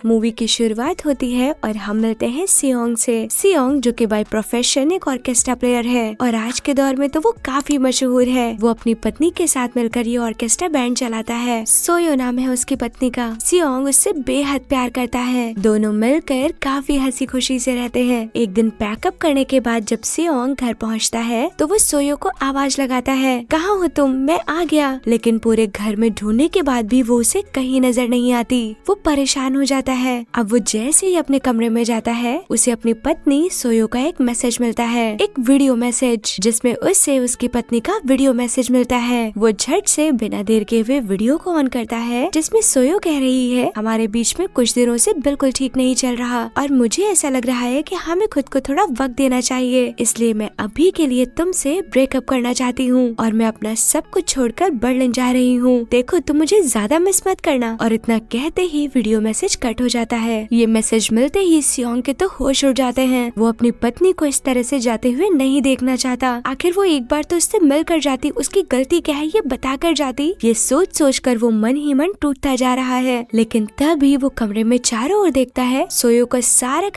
Movie की शुरुआत होती है और हम मिलते हैं सियोंग से। सियोंग जो कि बाय प्रोफेशन एक ऑर्केस्ट्रा प्लेयर है और आज के दौर में तो वो काफी मशहूर है। वो अपनी पत्नी के साथ मिलकर ये ऑर्केस्ट्रा बैंड चलाता है। सोयो नाम है उसकी पत्नी का। सियोंग उससे बेहद प्यार करता है। दोनों मिलकर काफी हंसी खुशी से रहते हैं। एक दिन पैकअप करने के बाद जब सियोंग घर पहुँचता है तो वो सोयो को आवाज लगाता है, कहाँ हो तुम, मैं आ गया। लेकिन पूरे घर में ढूंढने के बाद भी वो उसे कहीं नजर नहीं आती। वो परेशान हो जाता है। अब वो जैसे ही अपने कमरे में जाता है उसे अपनी पत्नी सोयो का एक मैसेज मिलता है, एक वीडियो मैसेज जिसमें उससे उसकी पत्नी का वीडियो मैसेज मिलता है। वो झट से बिना देर के हुए वीडियो को ऑन करता है जिसमें सोयो कह रही है, हमारे बीच में कुछ दिनों से बिल्कुल ठीक नहीं चल रहा और मुझे ऐसा लग रहा है कि हमें खुद को थोड़ा वक्त देना चाहिए, इसलिए मैं अभी के लिए तुमसे ब्रेकअप करना चाहती हूँ और मैं अपना सब कुछ छोड़कर बर्लिन जा रही हूँ। देखो तुम मुझे ज्यादा मिस मत करना। और इतना कहते ही वीडियो मैसेज कट हो जाता है। ये मैसेज मिलते ही सियोंग के तो होश उड़ जाते हैं। वो अपनी पत्नी को इस तरह से जाते हुए नहीं देखना चाहता। आखिर वो एक बार तो उससे मिलकर जाती, उसकी गलती क्या है ये बता कर जाती। ये सोच सोच कर वो मन ही मन टूटता जा रहा है। लेकिन तभी वो कमरे में चारों ओर देखता है सोयो का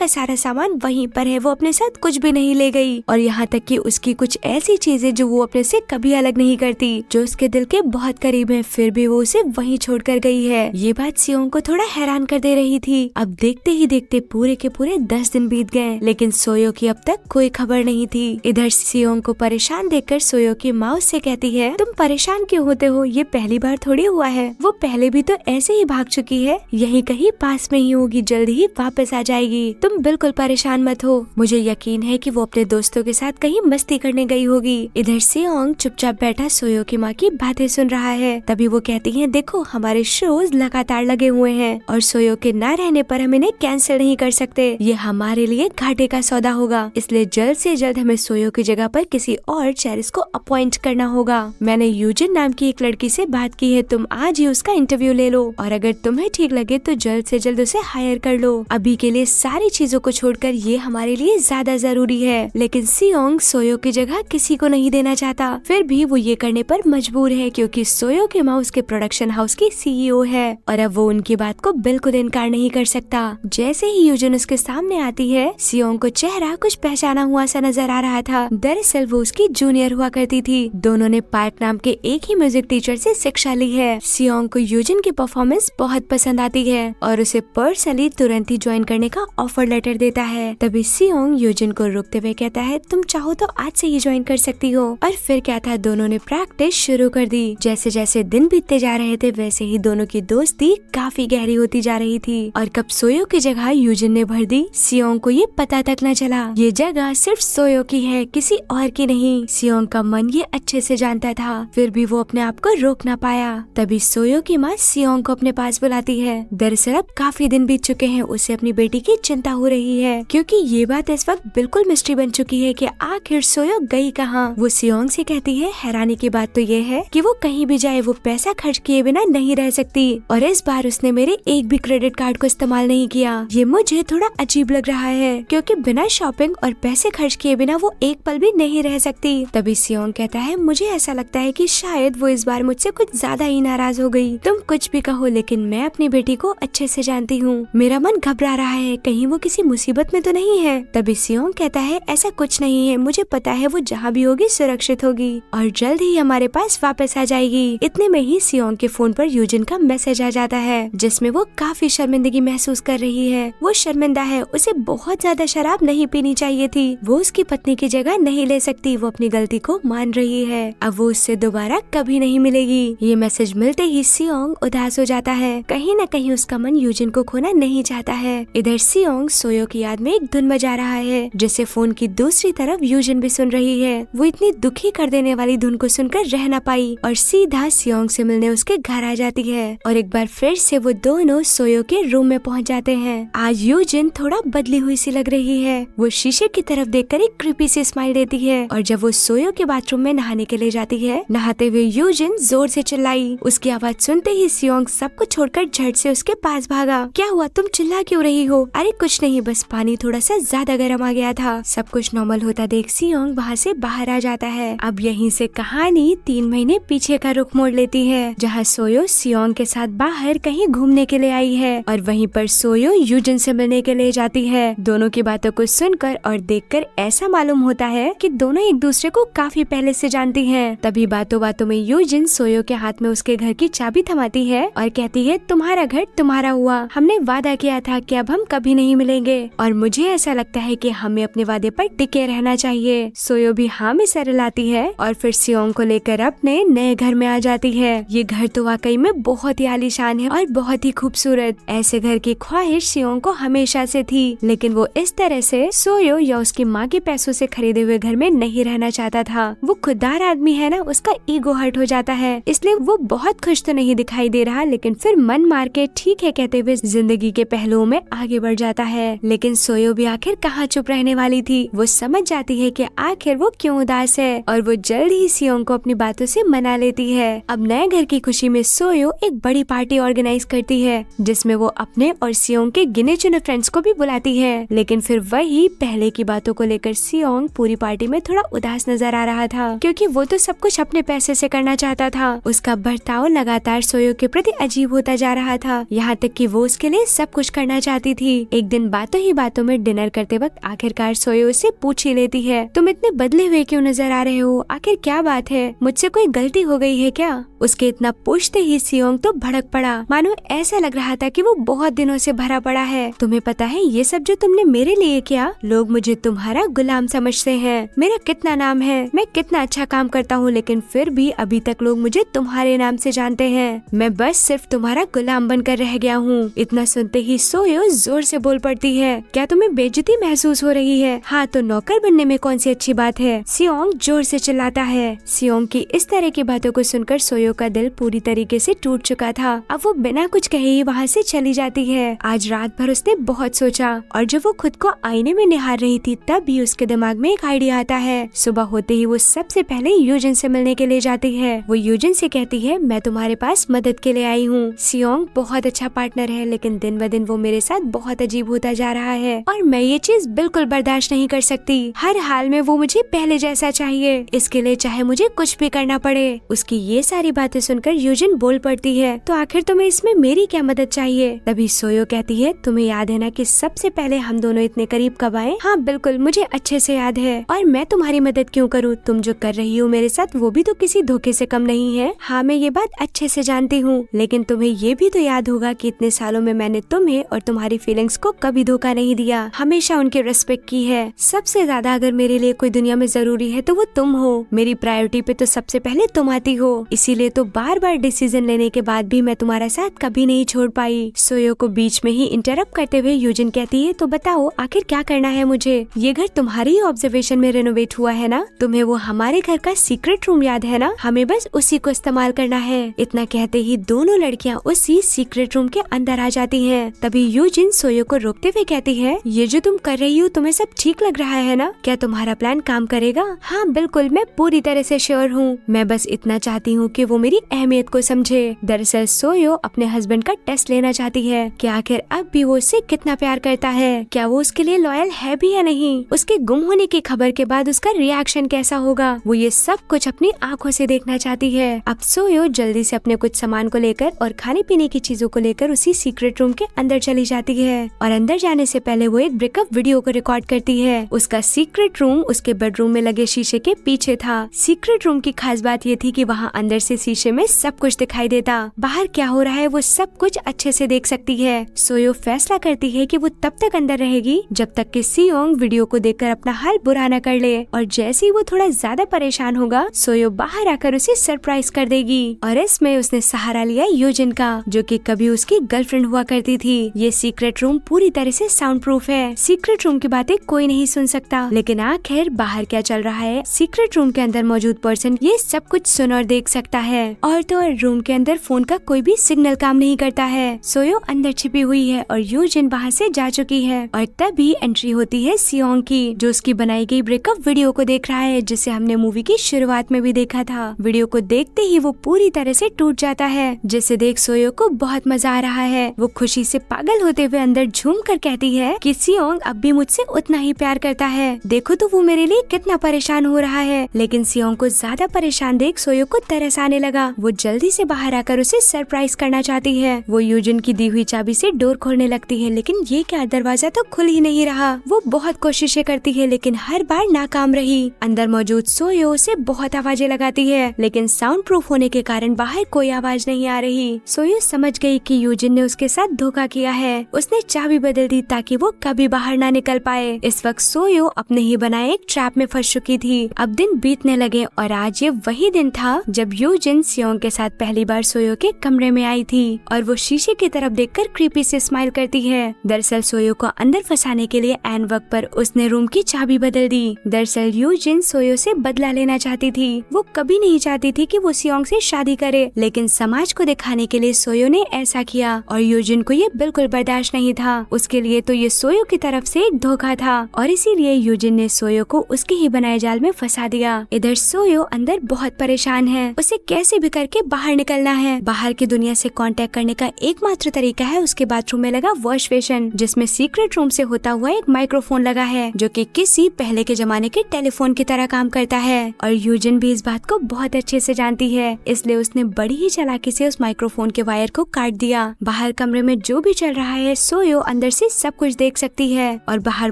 सारा सामान वहीं पर है। वो अपने साथ कुछ भी नहीं ले गई और यहाँ तक कि उसकी कुछ ऐसी चीजें जो वो अपने से कभी अलग नहीं करती, जो उसके दिल के बहुत करीब है, फिर भी वो उसे वहीं छोड़ कर गई है। ये बात सियोंग को थोड़ा हैरान कर दे रही थी। अब देखते ही देखते पूरे के पूरे 10 दिन बीत गए लेकिन सोयो की अब तक कोई खबर नहीं थी। इधर सियोंग को परेशान देखकर सोयो की माँ उससे कहती है, तुम परेशान क्यों होते हो, ये पहली बार थोड़ी हुआ है, वो पहले भी तो ऐसे ही भाग चुकी है, यहीं कहीं पास में ही होगी, जल्द ही वापस आ जाएगी, तुम बिल्कुल परेशान मत हो, मुझे यकीन है कि वो अपने दोस्तों के साथ कहीं मस्ती करने गई होगी। इधर सियोंग चुपचाप बैठा सोयो की माँ की बातें सुन रहा है। तभी वो कहती है, देखो हमारे शोज लगातार लगे हुए हैं और सोयो के ना रहने पर हम इन्हें कैंसिल नहीं कर सकते, ये हमारे लिए घाटे का सौदा होगा, इसलिए जल्द से जल्द हमें सोयो की जगह पर किसी और चेरिस को अपॉइंट करना होगा। मैंने यूजिन नाम की एक लड़की से बात की है, तुम आज ही उसका इंटरव्यू ले लो और अगर तुम्हें ठीक लगे तो जल्द से जल्द उसे हायर कर लो। अभी के लिए सारी चीजों को छोड़कर ये हमारे लिए ज्यादा जरूरी है। लेकिन सियोंग सोयो की जगह किसी को नहीं देना चाहता, फिर भी वो ये करने पर मजबूर है क्योंकि सोयो के माँ उसके प्रोडक्शन हाउस की सीईओ है और अब वो उनकी बात को बिल्कुल इनकार नहीं कर सकता। जैसे ही यूजिन उसके सामने आती है सियोंग को चेहरा कुछ पहचाना हुआ सा नजर आ रहा था। दरअसल वो उसकी जूनियर हुआ करती थी। दोनों ने पार्क नाम के एक ही म्यूजिक टीचर से शिक्षा ली है। सियोंग को यूजिन की परफॉर्मेंस बहुत पसंद आती है और उसे पर्सनली तुरंत ही ज्वाइन करने का ऑफर लेटर देता है। तभी सियोंग यूजिन को रोकते हुए कहता है, तुम चाहो तो आज से ही ज्वाइन कर सकती हो। और फिर क्या था, दोनों ने प्रैक्टिस शुरू कर दी। जैसे जैसे दिन बीतते जा रहे थे वैसे ही दोनों की दोस्ती काफी गहरी होती जा रही थी और कब सोयो की जगह यूजिन ने भर दी, सियोंग को ये पता तक न चला। ये जगह सिर्फ सोयो की है, किसी और की नहीं। सियोंग का मन ये अच्छे से जानता था, फिर भी वो अपने आप को रोक ना पाया। तभी सोयो की माँ सियोंग को अपने पास बुलाती है। दरअसल अब काफी दिन बीत चुके हैं, उसे अपनी बेटी की चिंता हो रही है क्योंकि ये बात इस वक्त बिल्कुल मिस्ट्री बन चुकी है कि आखिर सोयो गई कहाँ। वो सियोंग से कहती है, हैरानी की बात तो ये है कि वो कहीं भी जाए वो पैसा खर्च किए बिना नहीं रह सकती और इस बार उसने मेरे एक भी क्रेडिट कार्ड को इस्तेमाल नहीं किया। ये मुझे थोड़ा अजीब लग रहा है क्योंकि बिना शॉपिंग और पैसे खर्च किए बिना वो एक पल भी नहीं रह सकती। तभी सियोंग कहता है, मुझे ऐसा लगता है कि शायद वो इस बार मुझसे कुछ ज्यादा ही नाराज हो गई। तुम कुछ भी कहो लेकिन मैं अपनी बेटी को अच्छे से जानती हूँ, मेरा मन घबरा रहा है, कहीं वो किसी मुसीबत में तो नहीं है। तभी सियोंग कहता है, ऐसा कुछ नहीं है, मुझे पता है वो जहाँ भी होगी सुरक्षित होगी और जल्द ही हमारे पास वापस आ जाएगी। इतने में ही सियोंग के फोन पर यूजिन का मैसेज आ जाता है जिसमें वो काफी शर्मिंदगी महसूस कर रही है। वो शर्मिंदा है, उसे बहुत ज्यादा शराब नहीं पीनी चाहिए थी, वो उसकी पत्नी की जगह नहीं ले सकती, वो अपनी गलती को मान रही है, अब वो उससे दोबारा कभी नहीं मिलेगी। ये मैसेज मिलते ही सियोंग उदास हो जाता है, कहीं न कहीं उसका मन यूजिन को खोना नहीं चाहता है। इधर सियोंग सोयो की याद में एक धुन बजा रहा है जिसे फोन की दूसरी तरफ यूजिन भी सुन रही है। वो इतनी दुखी कर देने वाली धुन को सुनकर रह न पाई और सीधा सियोंग से मिलने उसके घर आ जाती है और एक बार फिर से वो दोनों सोयो के रूम में पहुंच जाते हैं। आज यूजिन थोड़ा बदली हुई सी लग रही है। वो शीशे की तरफ देखकर एक क्रीपी सी स्माइल देती है और जब वो सोयो के बाथरूम में नहाने के लिए जाती है, नहाते हुए यूजिन जोर से चिल्लाई। उसकी आवाज सुनते ही सियोंग सब कुछ छोड़कर झट से उसके पास भागा। क्या हुआ, तुम चिल्ला क्यों रही हो? अरे कुछ नहीं, बस पानी थोड़ा सा ज्यादा गर्म आ गया था। सब कुछ नॉर्मल होता देख सियोंग वहाँ से बाहर आ जाता है। अब यहीं से कहानी 3 महीने पीछे का रुख मोड़ लेती है जहाँ सोयो सियोंग के साथ बाहर कहीं घूमने के लिए आई है और वहीं पर सोयो यूजिन से मिलने के लिए जाती है। दोनों की बातों को सुनकर और देखकर ऐसा मालूम होता है कि दोनों एक दूसरे को काफी पहले से जानती हैं। तभी बातों बातों में यूजिन सोयो के हाथ में उसके घर की चाबी थमाती है और कहती है तुम्हारा घर तुम्हारा हुआ, हमने वादा किया था कि अब हम कभी नहीं मिलेंगे और मुझे ऐसा लगता है कि हमें अपने वादे पर टिके रहना चाहिए। सोयो भी हाँ में सर हिलाती है और फिर सियोंग को लेकर अपने नए घर में आ जाती है। ये घर तो वाकई में बहुत ही आलीशान है और बहुत ही खूबसूरत। ऐसे घर की ख्वाहिश सियोंग को हमेशा से थी, लेकिन वो इस तरह से सोयो या उसकी माँ के पैसों से खरीदे हुए घर में नहीं रहना चाहता था। वो खुददार आदमी है ना, उसका ईगो हर्ट हो जाता है, इसलिए वो बहुत खुश तो नहीं दिखाई दे रहा, लेकिन फिर मन मार के ठीक है कहते हुए जिंदगी के पहलुओं में आगे बढ़ जाता है। लेकिन सोयो भी आखिर कहाँ चुप रहने वाली थी। वो समझ जाती है कि आखिर वो क्यों उदास है और वो जल्द ही सियोंग को अपनी बातों से मना लेती है। अब नए घर की खुशी में सोयो एक बड़ी पार्टी ऑर्गेनाइज करती है, जिसमें वो अपने और सियोंग के गिने चुने फ्रेंड्स को भी बुलाती है। लेकिन फिर वही पहले की बातों को लेकर सियोंग पूरी पार्टी में थोड़ा उदास नजर आ रहा था, क्योंकि वो तो सब कुछ अपने पैसे से करना चाहता था। उसका बर्ताव लगातार सोयो के प्रति अजीब होता जा रहा था, यहाँ तक कि वो उसके लिए सब कुछ करना चाहती थी। एक दिन बातों ही बातों में डिनर करते वक्त आखिरकार सोयो उससे पूछ ही लेती है, तुम इतने बदले हुए क्यों नजर आ रहे हो, आखिर क्या बात है, मुझसे कोई गलती हो गई है क्या? उसके इतना पूछते ही सियोंग तो भड़क पड़ा, मानो ऐसा लग रहा था कि वो बहुत दिनों से भरा पड़ा है। तुम्हें पता है ये सब जो तुमने मेरे लिए किया, लोग मुझे तुम्हारा गुलाम समझते हैं। मेरा कितना नाम है, मैं कितना अच्छा काम करता हूँ, लेकिन फिर भी अभी तक लोग मुझे तुम्हारे नाम से जानते हैं। मैं बस सिर्फ तुम्हारा गुलाम बनकर रह गया हूँ। इतना सुनते ही सोयो जोर से बोल पड़ती है, क्या तुम्हें बेइज्जती महसूस हो रही है? हाँ तो नौकर बनने में कौन सी अच्छी बात है? सियोंग जोर से चिल्लाता है। सियोंग की इस तरह की बातों को सुनकर सोयो का दिल पूरी तरीके से टूट चुका था। अब वो बिना कुछ कहे ही वहाँ से चली जाती है। आज रात भर उसने बहुत सोचा और जब वो खुद को आईने में निहार रही थी तब भी उसके दिमाग में एक आइडिया आता है। सुबह होते ही वो सबसे पहले यूजिन से मिलने के लिए जाती है। वो यूजिन से कहती है, मैं तुम्हारे पास मदद के लिए आई हूँ। सियोंग बहुत अच्छा पार्टनर है, लेकिन दिन ब दिन वो मेरे साथ बहुत अजीब होता जा रहा है और मैं ये चीज बिल्कुल बर्दाश्त नहीं कर सकती। हर हाल में वो मुझे पहले जैसा चाहिए, इसके लिए चाहे मुझे कुछ भी करना पड़े। उसकी ये सारी बातें सुनकर यूजिन बोल पड़ती है, तो आखिर तुम्हें इसमें मेरी क्या मदद चाहिए? तभी सोयो कहती है, तुम्हें याद है ना कि सबसे पहले हम दोनों इतने करीब कब आए? हाँ बिल्कुल, मुझे अच्छे से याद है। और मैं तुम्हारी मदद क्यों करूँ? तुम जो कर रही हो मेरे साथ वो भी तो किसी धोखे से कम नहीं है। हाँ मैं ये बात अच्छे से जानती हूँ, लेकिन तुम्हें ये भी तो याद होगा कि इतने सालों में मैंने तुम्हें और तुम्हारी फीलिंग्स को कभी धोखा नहीं दिया, हमेशा उनकी रिस्पेक्ट की है। सबसे ज्यादा अगर मेरे लिए कोई दुनिया में जरूरी है तो वो तुम हो। मेरी प्रायोरिटी पे तो सबसे पहले तुम आती हो, इसीलिए तो बार बार डिसीजन लेने के बाद भी मैं तुम्हारा साथ कभी नहीं छोड़ पाई। सोयो को बीच में ही इंटरप्ट करते हुए यूजिन कहती है, तो बताओ आखिर क्या करना है मुझे? ये घर तुम्हारी ऑब्जर्वेशन में रेनोवेट हुआ है ना? तुम्हें वो हमारे घर का सीक्रेट रूम याद है ना? हमें बस उसी को इस्तेमाल करना है। इतना कहते ही दोनों लड़कियां उसी सीक्रेट रूम के अंदर आ जाती हैं। तभी यूजिन सोयो को रोकते हुए कहती है, ये जो तुम कर रही हो तुम्हें सब ठीक लग रहा है ना? क्या तुम्हारा प्लान काम करेगा? हाँ बिल्कुल, मैं पूरी तरह से श्योर हूँ। मैं बस इतना चाहती हूँ कि वो मेरी अहमियत को समझे। दरअसल सोयो अपने हस्बैंड का टेस्ट लेना चाहती है कि आखिर अब भी वो उससे कितना प्यार करता है, क्या वो उसके लिए लॉयल है भी या नहीं, उसके गुम होने की खबर के बाद उसका रिएक्शन कैसा होगा। वो ये सब कुछ अपनी आंखों से देखना चाहती है। अब सोयो जल्दी से अपने कुछ सामान को लेकर और खाने पीने की चीजों को लेकर उसी सीक्रेट रूम के अंदर चली जाती है और अंदर जाने से पहले वो एक ब्रेकअप वीडियो को रिकॉर्ड करती है। उसका सीक्रेट रूम उसके बेडरूम में लगे शीशे के पीछे था। सीक्रेट रूम की खास बात ये थी कि वहाँ अंदर से शीशे में सब कुछ दिखाई देता, बाहर क्या हो रहा है वो सब कुछ अच्छे से देख सकती है। सोयो फैसला करती है कि वो तब तक अंदर रहेगी जब तक कि सियोंग वीडियो को देखकर अपना हाल बुरा न कर ले, और जैसे ही वो थोड़ा ज्यादा परेशान होगा सोयो बाहर आकर उसे सरप्राइज कर देगी। और इसमें उसने सहारा लिया यूजिन का, जो कि कभी उसकी गर्लफ्रेंड हुआ करती थी। ये सीक्रेट रूम पूरी तरह से साउंड प्रूफ है। सीक्रेट रूम की बातें कोई नहीं सुन सकता, लेकिन आखिर बाहर क्या चल रहा है सीक्रेट रूम के अंदर मौजूद पर्सन ये सब कुछ सुन और देख सकता है। और तो और रूम के अंदर फोन का कोई भी सिग्नल काम नहीं करता है। सोयो अंदर छिपी हुई है और यूजिन बाहर से जा चुकी है और तभी एंट्री होती है सियोंग की, जो उसकी बनाई गई ब्रेकअप वीडियो को देख रहा है, जिसे हमने मूवी की शुरुआत में भी देखा था। वीडियो को देखते ही वो पूरी तरह से टूट जाता है, जिसे देख सोयो को बहुत मजा आ रहा है। वो खुशी से पागल होते हुए अंदर झूम कर कहती है कि सियोंग अब भी मुझसे उतना ही प्यार करता है, देखो तो वो मेरे लिए कितना परेशान हो रहा है। लेकिन सियोंग को ज्यादा परेशान देख सोयो को तरस आने लगा। वो जल्दी से बाहर आकर उसे सरप्राइज करना चाहती है। वो यूजिन की दी हुई चाबी से डोर खोलने लगती है, लेकिन ये क्या, दरवाजा तो खुल ही नहीं रहा। वो बहुत कोशिशें करती है लेकिन हर बार नाकाम रही। अंदर मौजूद सोयो उसे बहुत आवाजें लगाती है, लेकिन साउंड प्रूफ होने के कारण बाहर कोई आवाज नहीं आ रही। सोयो समझ गई कि यूजिन ने उसके साथ धोखा किया है। उसने चाबी बदल दी ताकि वो कभी बाहर ना निकल पाए। इस वक्त सोयो अपने ही बनाए एक ट्रैप में फंस चुकी थी। अब दिन बीतने लगे और आज ये वही दिन था जब यूजिन सियोंग के साथ पहली बार सोयो के कमरे में आई थी और वो शीशे की तरफ देखकर क्रीपी से स्माइल करती है। दरअसल सोयो को अंदर फंसाने के लिए ऐन वक्त पर उसने रूम की चाबी बदल दी। दरअसल यूजिन सोयो से बदला लेना चाहती थी। वो कभी नहीं चाहती थी कि वो सियोंग से शादी करे, लेकिन समाज को दिखाने के लिए सोयो ने ऐसा किया और यूजिन को ये बिल्कुल बर्दाश्त नहीं था। उसके लिए तो ये सोयो की तरफ से एक धोखा था और इसीलिए यूजिन ने सोयो को उसके ही बनाए जाल में फंसा दिया। इधर सोयो अंदर बहुत परेशान है। उसे कैसे भी करके बाहर निकलना है। बाहर की दुनिया से कांटेक्ट करने का एकमात्र तरीका है उसके बाथरूम में लगा वॉश बेसिन, जिसमें सीक्रेट रूम से होता हुआ एक माइक्रोफोन लगा है जो कि किसी पहले के जमाने के टेलीफोन की तरह काम करता है। और यूजिन भी इस बात को बहुत अच्छे से जानती है, इसलिए उसने बड़ी ही चालाकी से उस माइक्रोफोन के वायर को काट दिया। बाहर कमरे में जो भी चल रहा है सोयो अंदर से सब कुछ देख सकती है और बाहर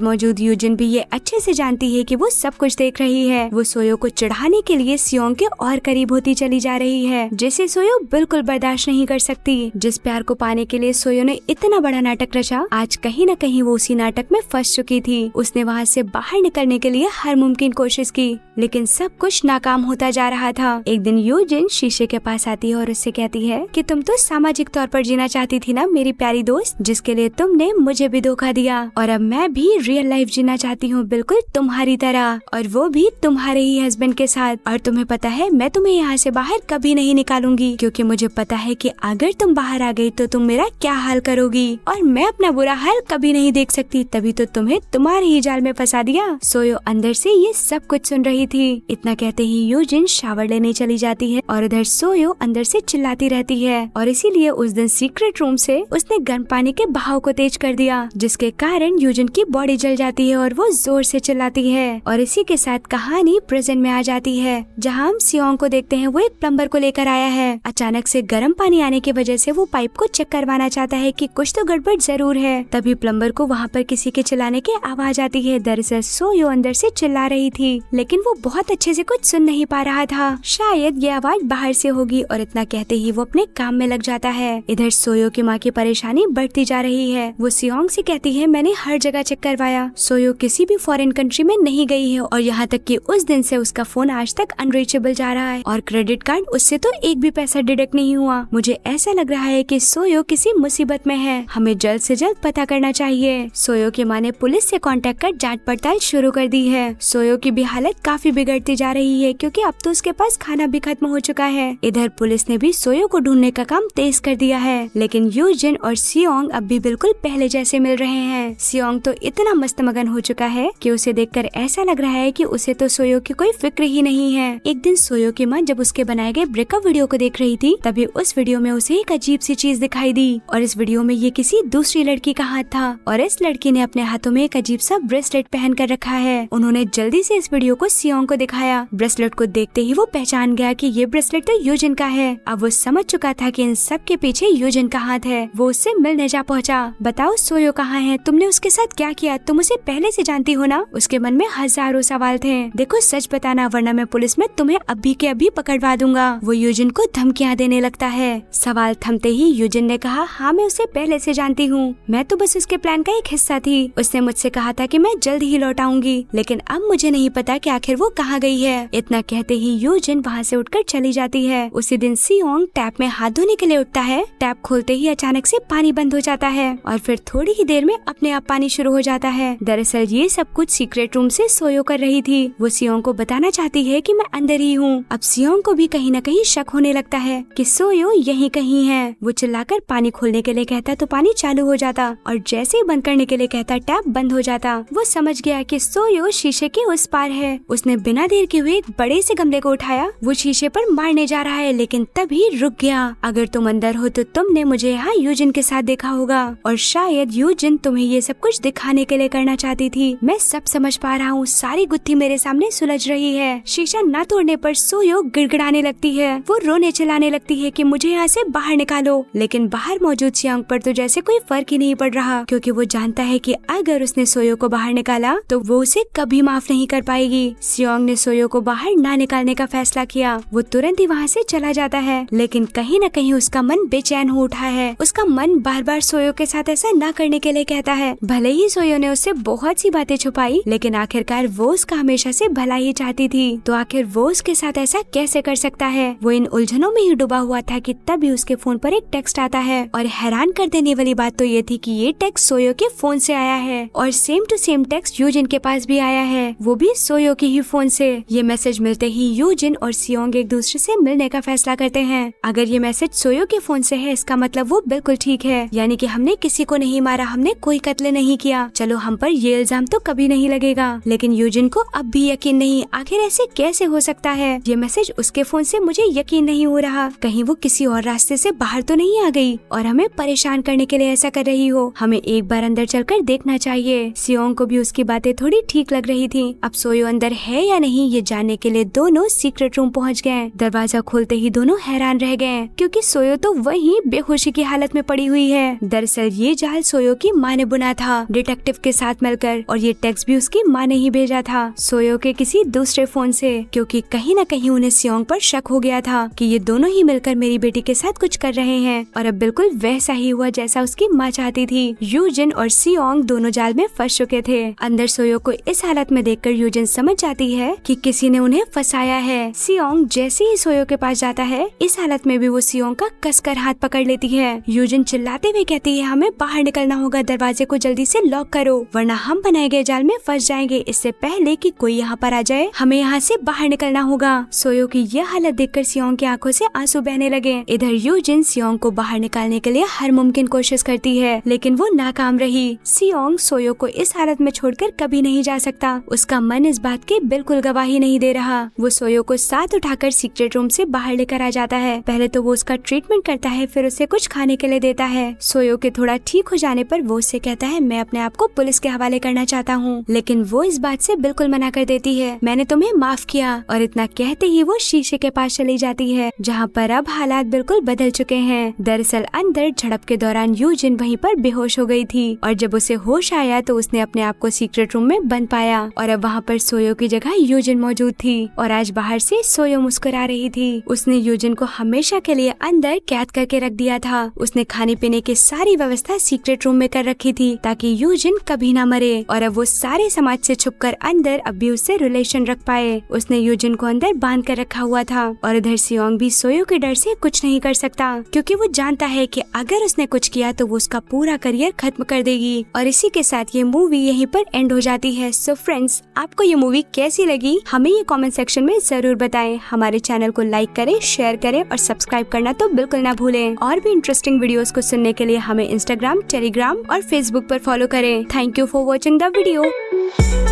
मौजूद यूजिन भी ये अच्छे से जानती है कि वो सब कुछ देख रही है। वो सोयो को चिढ़ाने के लिए सियोंग के और करीब होती चली जा रही है, जिसे सोयो बिल्कुल बर्दाश्त नहीं कर सकती। जिस प्यार को पाने के लिए सोयो ने इतना बड़ा नाटक रचा, आज कहीं न कहीं वो उसी नाटक में फंस चुकी थी। उसने वहाँ से बाहर निकलने के लिए हर मुमकिन कोशिश की, लेकिन सब कुछ नाकाम होता जा रहा था। एक दिन यूजिन शीशे के पास आती है और उससे कहती है कि तुम तो सामाजिक तौर पर जीना चाहती थी ना मेरी प्यारी दोस्त, जिसके लिए तुमने मुझे भी धोखा दिया, और अब मैं भी रियल लाइफ जीना चाहती हूँ बिल्कुल तुम्हारी तरह, और वो भी तुम्हारे ही हस्बैंड के साथ। और तुम्हें पता है मैं तुम्हें यहाँ से बाहर कभी नहीं निकालूंगी, क्योंकि मुझे पता है कि अगर तुम बाहर आ गई तो तुम मेरा क्या हाल करोगी, और मैं अपना बुरा हाल कभी नहीं देख सकती, तभी तो तुम्हें तुम्हारे ही जाल में फंसा दिया। सोयो अंदर से ये सब कुछ सुन रही थी। इतना कहते ही यूजिन शावर लेने चली जाती है और उधर सोयो अंदर से चिल्लाती रहती है, और इसीलिए उस दिन सीक्रेट रूम से उसने गर्म पानी के बहाव को तेज कर दिया, जिसके कारण यूजिन की बॉडी जल जाती है और वो जोर से चिल्लाती है। और इसी के साथ कहानी प्रेजेंट में आ जाती है, जहाँ हम सियोंग को देखते हैं। वो एक प्लम्बर को लेकर आया है। अचानक से गर्म पानी आने की वजह से वो पाइप को चेक करवाना चाहता है कि कुछ तो गड़बड़ जरूर है। तभी प्लम्बर को वहाँ पर किसी के चिल्लाने की आवाज आती है। दरअसल सोयो अंदर से चिल्ला रही थी, लेकिन वो बहुत अच्छे से कुछ सुन नहीं पा रहा था। शायद ये आवाज बाहर से होगी, और इतना कहते ही वो अपने काम में लग जाता है। इधर सोयो की माँ की परेशानी बढ़ती जा रही है। वो सियोंग से कहती है मैंने हर जगह चेक करवाया, सोयो किसी भी फॉरेन कंट्री में नहीं गई है, और यहाँ तक कि उस दिन से उसका फोन आज तक अनरीचेबल जा रहा है, और क्रेडिट कार्ड उससे तो एक भी पैसा डिडक्ट नहीं हुआ। मुझे ऐसा लग रहा है कि सोयो किसी मुसीबत में है, हमें जल्द से जल्द पता करना चाहिए। सोयो की माँ ने पुलिस से कांटेक्ट कर जांच पड़ताल शुरू कर दी है। सोयो की भी हालत काफी बिगड़ती जा रही है, क्योंकि अब तो उसके पास खाना भी खत्म हो चुका है। इधर पुलिस ने भी सोयो को ढूंढने का काम तेज कर दिया है, लेकिन यूजिन और सियोंग अब भी बिल्कुल पहले जैसे मिल रहे हैं। सियोंग तो इतना मस्त मगन हो चुका है कि उसे देखकर ऐसा लग रहा है कि उसे तो सोयो की कोई फिक्र ही नहीं है। एक दिन सोयो की माँ जब उसके बनाए गए ब्रेकअप वीडियो को देख रही थी, तभी उस वीडियो में उसे एक अजीब सी चीज दिखाई दी, और इस वीडियो में ये किसी दूसरी लड़की का हाथ था, और इस लड़की ने अपने हाथों में एक अजीब सा ब्रेसलेट पहन कर रखा है। उन्होंने जल्दी से इस वीडियो को सियोंग को दिखाया। ब्रेसलेट को देखते ही वो पहचान गया कि ये ब्रेसलेट तो यूजिन का है। अब वो समझ चुका था कि इन सब के पीछे यूजिन का हाथ है। वो उससे मिलने जा पहुंचा। बताओ सोयो कहाँ है, तुमने उसके साथ क्या किया, तुम उसे पहले से जानती हो ना। उसके मन में हजारों सवाल थे। देखो सच बताना, वरना मैं पुलिस में तुम्हें अभी के अभी पकड़वा दूंगा। वो यूजिन को धमकियां देने लगता है। सवाल थमते ही यूजिन ने कहा, हाँ मैं उसे पहले से जानती हूँ, मैं तो बस उसके प्लान का एक हिस्सा थी। उसने मुझसे कहा था कि मैं जल्द ही लौट आऊंगी, लेकिन अब मुझे नहीं पता कि आखिर वो कहाँ गई है। इतना कहते ही यूजिन वहाँ से उठकर चली जाती है। उसी दिन सियोंग टैप में हाथ धोने के लिए उठता है। टैप खोलते ही अचानक से पानी बंद हो जाता है, और फिर थोड़ी ही देर में अपने आप पानी शुरू हो जाता है। दरअसल ये सब कुछ सीक्रेट रूम से सोयो कर रही थी। वो सियोंग को बताना चाहती है कि मैं अंदर ही हूँ। अब सियोंग को भी कहीं न कहीं शक होने लगता है कि सोयो यहीं कहीं है। वो चिल्लाकर पानी खोलने के लिए कहता तो पानी चालू हो जाता, और जैसे ही बंद करने के लिए कहता टैप बंद हो जाता। वो समझ गया कि सोयो शीशे के उस पार है। उसने बिना देर के हुए एक बड़े से गमले को उठाया। वो शीशे पर मारने जा रहा है, लेकिन तभी रुक गया। अगर तुम अंदर हो तो तुमने मुझे यहाँ यूजिन के साथ देखा होगा, और शायद यूजिन तुम्हें ये सब कुछ दिखाने के लिए करना चाहती थी। मैं सब समझ पा रहा हूँ, सारी गुत्थी मेरे सामने सुलझ रही है। शीशा न तोड़ने पर सोयो गिड़गिड़ाने लगती है। वो रोने चिल्लाने लगती है कि मुझे यहाँ से बाहर निकालो, लेकिन बाहर मौजूद सियोंग पर तो जैसे कोई फर्क ही नहीं पड़ रहा, क्योंकि वो जानता है कि अगर उसने सोयो को बाहर निकाला तो वो उसे कभी माफ नहीं कर पाएगी। सियोंग ने सोयो को बाहर ना निकालने का फैसला किया। वो तुरंत ही वहाँ से चला जाता है, लेकिन कहीं न कहीं उसका मन बेचैन हो उठा है। उसका मन बार बार सोयो के साथ ऐसा ना करने के लिए कहता है। भले ही सोयो ने उससे बहुत सी बातें छुपाई, लेकिन आखिरकार वो उसका हमेशा से भला ही चाहती थी, तो आखिर वो उसके साथ ऐसा कैसे कर सकता है। वो इन उलझनों में ही डूबा हुआ था कि तभी उसके फोन पर एक टेक्स्ट आता है, और हैरान कर देने वाली बात तो ये थी कि ये टेक्स्ट सोयो के फोन से आया है, और same to same text Eugene के पास भी आया है, वो भी सोयो के ही फोन से। ये मैसेज मिलते ही यूजिन और सियोंग एक दूसरे से मिलने का फैसला करते हैं। अगर ये मैसेज सोयो के फोन से है, इसका मतलब वो बिल्कुल ठीक है, यानी कि हमने किसी को नहीं मारा, हमने कोई कत्ल नहीं किया, चलो हम पर ये इल्जाम तो कभी नहीं लगेगा। लेकिन यूजिन को अब भी यकीन नहीं, आखिर ऐसे कैसे हो सकता है। ये मैसेज उसके फोन से, मुझे यकीन नहीं हो रहा, कहीं वो किसी और रास्ते से बाहर तो नहीं आ गई और हमें परेशान करने के लिए ऐसा कर रही हो। हमें एक बार अंदर चलकर देखना चाहिए। सियोंग को भी उसकी बातें थोड़ी ठीक लग रही थी। अब सोयो अंदर है या नहीं ये जानने के लिए दोनों सीक्रेट रूम पहुंच गए। दरवाजा खोलते ही दोनों हैरान रह गए, क्योंकि सोयो तो वहीं बेहोशी की हालत में पड़ी हुई है। दरअसल ये जाल सोयो की माँ ने बुना था, डिटेक्टिव के साथ मिलकर, और ये टेक्स्ट भी उसकी माँ ने ही भेजा था सोयो के किसी दूसरे फोन से, क्योंकि कहीं न कहीं उन्हें सियोंग पर शक हो गया था कि ये दोनों ही मिलकर मेरी बेटी के साथ कुछ कर रहे हैं। और अब बिल्कुल वैसा ही हुआ जैसा उसकी माँ चाहती थी। यूजिन और सियोंग दोनों जाल में फंस चुके थे। अंदर सोयो को इस हालत में देखकर यूजिन समझ जाती है कि किसी ने उन्हें फंसाया है। सियोंग जैसे ही सोयो के पास जाता है, इस हालत में भी वो सियोंग का कसकर हाथ पकड़ लेती है। यूजिन चिल्लाते हुए कहती है, हमें बाहर निकलना होगा, दरवाजे को जल्दी से लॉक करो, वरना हम बनाए गए जाल में फंस जाएंगे। इससे पहले कि कोई यहाँ पर आ जाए, हमें यहाँ से बाहर निकलना होगा। सोयो की यह हालत देखकर सियोंग की आंखों से आंसू बहने लगे। इधर यूजिन सियोंग को बाहर निकालने के लिए हर मुमकिन कोशिश करती है, लेकिन वो नाकाम रही। सियोंग सोयो को इस हालत में छोड़कर कभी नहीं जा सकता। उसका मन इस बात की बिल्कुल गवाही नहीं दे रहा। वो सोयो को साथ उठाकर सीक्रेट रूम से बाहर लेकर आ जाता है। पहले तो वो उसका ट्रीटमेंट करता है, फिर उसे कुछ खाने के लिए देता है। सोयो के थोड़ा ठीक हो जाने पर वो उससे कहता है, मैं अपने आप को पुलिस के हवाले करना चाहता हूँ, लेकिन वो इस बात से बिल्कुल मना कर देती है। मैंने तुम्हें माफ किया। और इतना कहते ही वो शीशे के पास चली जाती है, जहाँ पर अब हालात बिल्कुल बदल चुके हैं। दरअसल अंदर झड़प के दौरान यूजिन वहीं पर बेहोश हो गई थी, और जब उसे होश आया तो उसने अपने आप को सीक्रेट रूम में बंद पाया, और अब वहाँ पर सोयो की जगह यूजिन मौजूद थी। और आज बाहर से सोयो मुस्कुरा रही थी। उसने यूजिन को हमेशा के लिए अंदर कैद करके रख दिया था। उसने खाने पीने की सारी व्यवस्था सीक्रेट रूम में कर रखी थी, ताकि यूजिन कभी ना मरे, और अब वो सारे समाज से छुपकर अंदर अब भी उससे रिलेशन रख पाए। उसने यूजिन को अंदर बांध कर रखा हुआ था, और इधर सियोंग भी सोयो के डर से कुछ नहीं कर सकता, क्योंकि वो जानता है कि अगर उसने कुछ किया तो वो उसका पूरा करियर खत्म कर देगी। और इसी के साथ ये मूवी यहीं पर एंड हो जाती है। सो फ्रेंड्स, आपको ये मूवी कैसी लगी हमें ये कमेंट सेक्शन में जरूर बताएं। हमारे चैनल को लाइक करें, शेयर करें और सब्सक्राइब करना तो बिल्कुल ना भूलें। और भी इंटरेस्टिंग वीडियोस को सुनने के लिए हमें इंस्टाग्राम, टेलीग्राम और फेसबुक पर फॉलो करें। Thank you for watching the video.